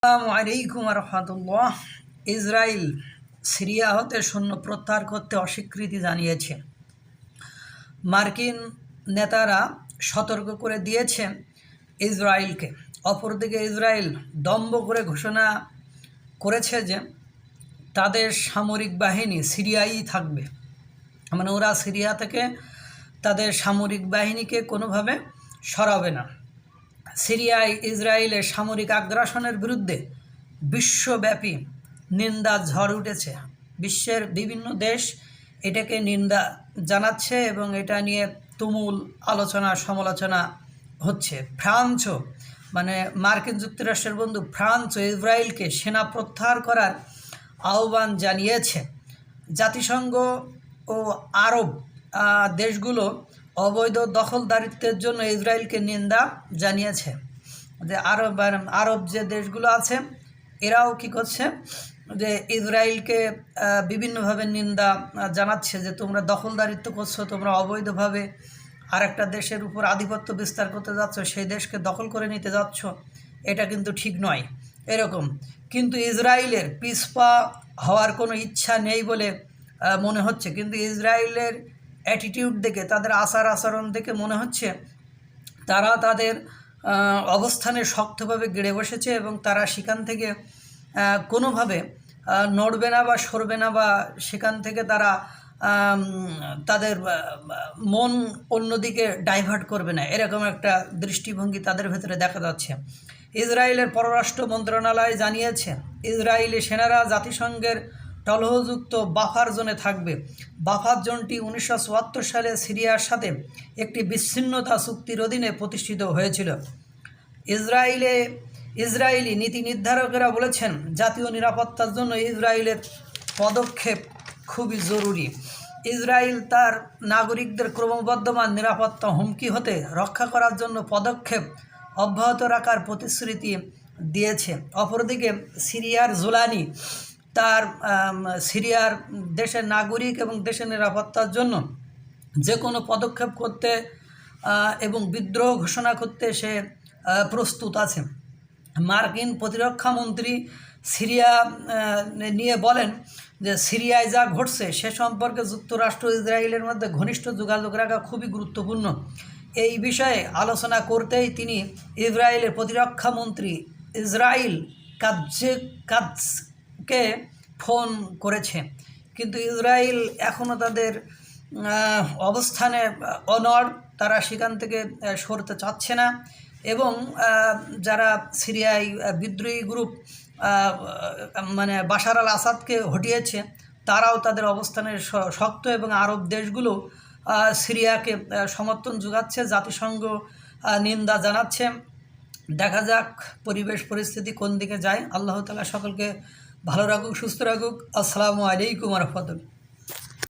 আসসালামু আলাইকুম রহমতুল্লাহ। Israel Syria হতে সৈন্য প্রত্যাহার করতে অস্বীকৃতি জানিয়েছে। মার্কিন নেতারা সতর্ক করে দিয়েছে ইসরায়েলকে। অপরদিকে ইসরায়েল দম্ভ করে ঘোষণা করেছে যে তাদের সামরিক বাহিনী সিরিয়ায় থাকবে, মানে ওরা সিরিয়া থেকে তাদের সামরিক বাহিনীকে কোনোভাবে সরাবে না। সিরিয়ায় ইসরায়েলের সামরিক আগ্রাসনের বিরুদ্ধে বিশ্বব্যাপী নিন্দা ঝড় উঠেছে। বিশ্বের বিভিন্ন দেশ এটাকে নিন্দা জানাচ্ছে এবং এটা নিয়ে তুমুল আলোচনা সমালোচনা হচ্ছে। ফ্রান্সও, মানে মার্কিন যুক্তরাষ্ট্রের বন্ধু ফ্রান্সও ইসরায়েলকে সেনা প্রত্যাহার করার আহ্বান জানিয়েছে। জাতিসংঘ ও আরব দেশগুলো অবৈধ দখলদারিত্বের জন্য ইসরায়েলকে নিন্দা জানিয়েছে। যে আরব যে দেশগুলো আছে এরাও কী করছে, যে ইসরায়েলকে বিভিন্নভাবে নিন্দা জানাচ্ছে যে তোমরা দখলদারিত্ব করছো, তোমরা অবৈধভাবে আরেকটা দেশের উপর আধিপত্য বিস্তার করতে যাচ্ছ, সেই দেশকে দখল করে নিতে যাচ্ছ, এটা কিন্তু ঠিক নয় এরকম। কিন্তু ইসরায়েলের পিছপা হওয়ার কোনো ইচ্ছা নেই বলে মনে হচ্ছে। কিন্তু ইসরায়েলের অ্যাটিটিউড দেখে, তাদের আচার আচরণ দেখে মনে হচ্ছে তারা তাদের অবস্থানে শক্তভাবে গেড়ে বসেছে এবং তারা সেখান থেকে কোনোভাবে নড়বে না বা সরবে না, বা সেখান থেকে তারা তাদের মন অন্যদিকে ডাইভার্ট করবে না, এরকম একটা দৃষ্টিভঙ্গি তাদের ভেতরে দেখা যাচ্ছে। ইসরায়েলের পররাষ্ট্র মন্ত্রণালয় জানিয়েছে ইসরায়েলি সেনারা জাতিসংঘের টলহযুক্ত বাফার জোনে থাকবে। বাফার জোনটি 1974 সালে সিরিয়ার সাথে একটি বিচ্ছিন্নতা চুক্তির অধীনে প্রতিষ্ঠিত হয়েছিল। ইসরায়েলি নীতি নির্ধারকেরা বলেছেন জাতীয় নিরাপত্তার জন্য ইসরায়েলের পদক্ষেপ খুবই জরুরি। ইসরায়েল তার নাগরিকদের ক্রমবর্ধমান নিরাপত্তা হুমকি হতে রক্ষা করার জন্য পদক্ষেপ অব্যাহত রাখার প্রতিশ্রুতি দিয়েছে। অপরদিকে সিরিয়ার জোলানি তার সিরিয়ার দেশের নাগরিক এবং দেশের নিরাপত্তার জন্য যে কোনো পদক্ষেপ করতে এবং বিদ্রোহ ঘোষণা করতে সে প্রস্তুত আছে। মার্কিন প্রতিরক্ষা মন্ত্রী সিরিয়া নিয়ে বলেন যে সিরিয়ায় যা ঘটছে সে সম্পর্কে যুক্তরাষ্ট্র ও ইসরায়েলের মধ্যে ঘনিষ্ঠ যোগাযোগ রাখা খুবই গুরুত্বপূর্ণ। এই বিষয়ে আলোচনা করতেই তিনি ইসরায়েলের প্রতিরক্ষা মন্ত্রী ইসরায়েল কাৎজকে ফোন করেছে। কিন্তু ইসরায়েল এখনও তাদের অবস্থানে অনড়, তারা সেখান থেকে সরতে চাচ্ছে না এবং যারা সিরিয়ায় বিদ্রোহী গ্রুপ মানে বাশার আল আসাদকে হটিয়েছে তারাও তাদের অবস্থানে শক্ত এবং আরব দেশগুলো সিরিয়াকে সমর্থন যোগাচ্ছে। জাতিসংঘ নিন্দা জানাচ্ছে। দেখা যাক পরিবেশ পরিস্থিতি কোন দিকে যায়। আল্লাহ তাআলা সকলকে ভালো রাখুক, সুস্থ রাখুক। আসসালামু আলাইকুম রহমতুল্লাহ।